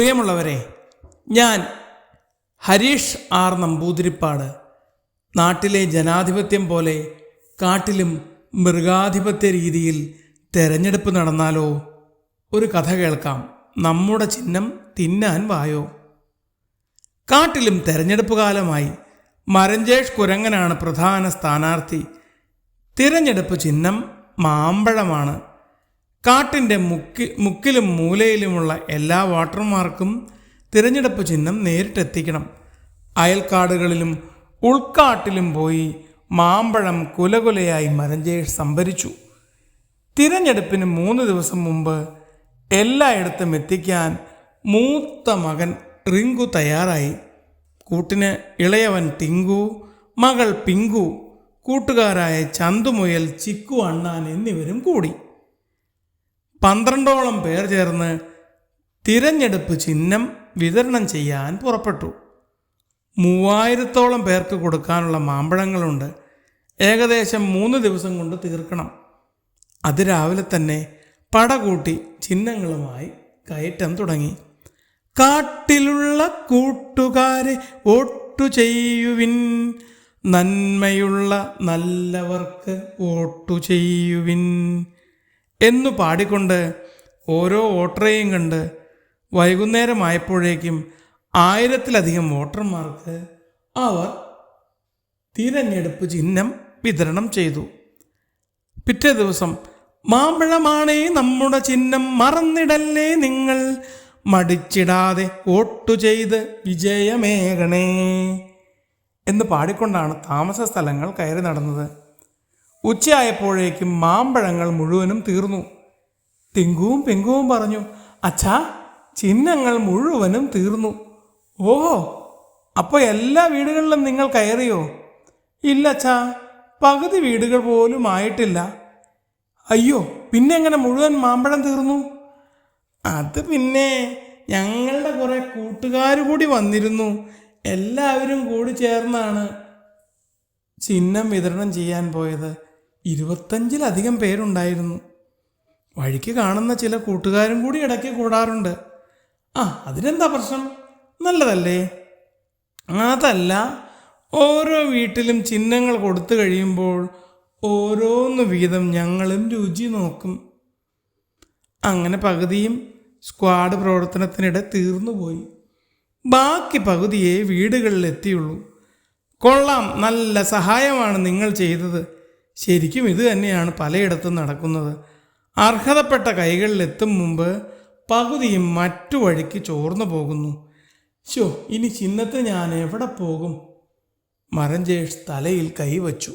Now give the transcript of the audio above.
പ്രിയമുള്ളവരെ, ഞാൻ ഹരീഷ് ആർ നമ്പൂതിരിപ്പാട്. നാട്ടിലെ ജനാധിപത്യം പോലെ കാട്ടിലും മൃഗാധിപത്യ രീതിയിൽ തെരഞ്ഞെടുപ്പ് നടന്നാലോ? ഒരു കഥ കേൾക്കാം. നമ്മുടെ ചിഹ്നം തിന്നാൻ വായോ. കാട്ടിലും തെരഞ്ഞെടുപ്പ് കാലമായി. മരഞ്ചേഷ് കുരങ്ങനാണ് പ്രധാന സ്ഥാനാർത്ഥി. തിരഞ്ഞെടുപ്പ് ചിഹ്നം മാമ്പഴമാണ്. കാട്ടിൻ്റെ മുക്കിലും മൂലയിലുമുള്ള എല്ലാ വോട്ടർമാർക്കും തിരഞ്ഞെടുപ്പ് ചിഹ്നം നേരിട്ടെത്തിക്കണം. അയൽക്കാടുകളിലും ഉൾക്കാട്ടിലും പോയി മാമ്പഴം കുലകുലയായി മരഞ്ചേഷ് സംഭരിച്ചു. തിരഞ്ഞെടുപ്പിന് 3 ദിവസം മുമ്പ് എല്ലായിടത്തും എത്തിക്കാൻ മൂത്ത മകൻ റിങ്കു തയ്യാറായി. കൂട്ടിന് ഇളയവൻ ടിങ്കു, മകൾ പിങ്കു, കൂട്ടുകാരായ ചന്തുമുയൽ, ചിക്കു അണ്ണാൻ എന്നിവരും കൂടി. 12ഓളം പേർ ചേർന്ന് തിരഞ്ഞെടുപ്പ് ചിഹ്നം വിതരണം ചെയ്യാൻ പുറപ്പെട്ടു. 3000ഓളം പേർക്ക് കൊടുക്കാനുള്ള മാമ്പഴങ്ങളുണ്ട്. ഏകദേശം 3 ദിവസം കൊണ്ട് തീർക്കണം. അതിരാവിലെ തന്നെ പടകൂട്ടി ചിഹ്നങ്ങളുമായി കയറ്റം തുടങ്ങി. കാട്ടിലുള്ള കൂട്ടുകാരെ വോട്ടു ചെയ്യുവിൻ, നന്മയുള്ള നല്ലവർക്ക് വോട്ടു ചെയ്യുവിൻ എന്നു പാടിക്കൊണ്ട് ഓരോ വോട്ടറെയും കണ്ട് വൈകുന്നേരമായപ്പോഴേക്കും 1000-ലധികം വോട്ടർമാർക്ക് അവർ തിരഞ്ഞെടുപ്പ് ചിഹ്നം വിതരണം ചെയ്തു. പിറ്റേ ദിവസം മാമ്പഴമാണേ നമ്മുടെ ചിഹ്നം, മറന്നിടല്ലേ നിങ്ങൾ, മടിച്ചിടാതെ വോട്ടു ചെയ്ത് വിജയമേകണേ എന്ന് പാടിക്കൊണ്ടാണ് താമസ സ്ഥലങ്ങൾ കയറി നടന്നത്. ഉച്ചയായപ്പോഴേക്കും മാമ്പഴങ്ങൾ മുഴുവനും തീർന്നു. ടിങ്കുവും പിങ്കുവും പറഞ്ഞു, അച്ഛാ, ചിഹ്നങ്ങൾ മുഴുവനും തീർന്നു. ഓഹോ, അപ്പോൾ എല്ലാ വീടുകളിലും നിങ്ങൾ കയറിയോ? ഇല്ല അച്ഛാ, പകുതി വീടുകൾ പോലും ആയിട്ടില്ല. അയ്യോ, പിന്നെ എങ്ങനെ മുഴുവൻ മാമ്പഴം തീർന്നു? അത് പിന്നെ ഞങ്ങളുടെ കുറേ കൂട്ടുകാർ കൂടി വന്നിരുന്നു. എല്ലാവരും കൂടി ചേർന്നാണ് ചിഹ്നം വിതരണം ചെയ്യാൻ പോയത്. 25-ലധികം പേരുണ്ടായിരുന്നു. വഴിക്ക് കാണുന്ന ചില കൂട്ടുകാരും കൂടി ഇടയ്ക്ക് കൂടാറുണ്ട്. അതിനെന്താ പ്രശ്നം? നല്ലതല്ലേ? അതല്ല, ഓരോ വീട്ടിലും ചിഹ്നങ്ങൾ കൊടുത്തു കഴിയുമ്പോൾ ഓരോന്ന് വീതം ഞങ്ങളും രുചി നോക്കും. അങ്ങനെ പകുതിയും സ്ക്വാഡ് പ്രവർത്തനത്തിനിടെ തീർന്നുപോയി. ബാക്കി പകുതിയെ വീടുകളിലെത്തിയുള്ളൂ. കൊള്ളാം, നല്ല സഹായമാണ് നിങ്ങൾ ചെയ്തത്. ശരിക്കും ഇത് തന്നെയാണ് പലയിടത്തും നടക്കുന്നത്. അർഹതപ്പെട്ട കൈകളിലെത്തും മുമ്പ് പകുതിയും മറ്റു വഴിക്ക് ചോർന്നു പോകുന്നു. ഇനി ചിഹ്നത്തിന് ഞാൻ എവിടെ പോകും? മരഞ്ചേഷ് തലയിൽ കൈവച്ചു.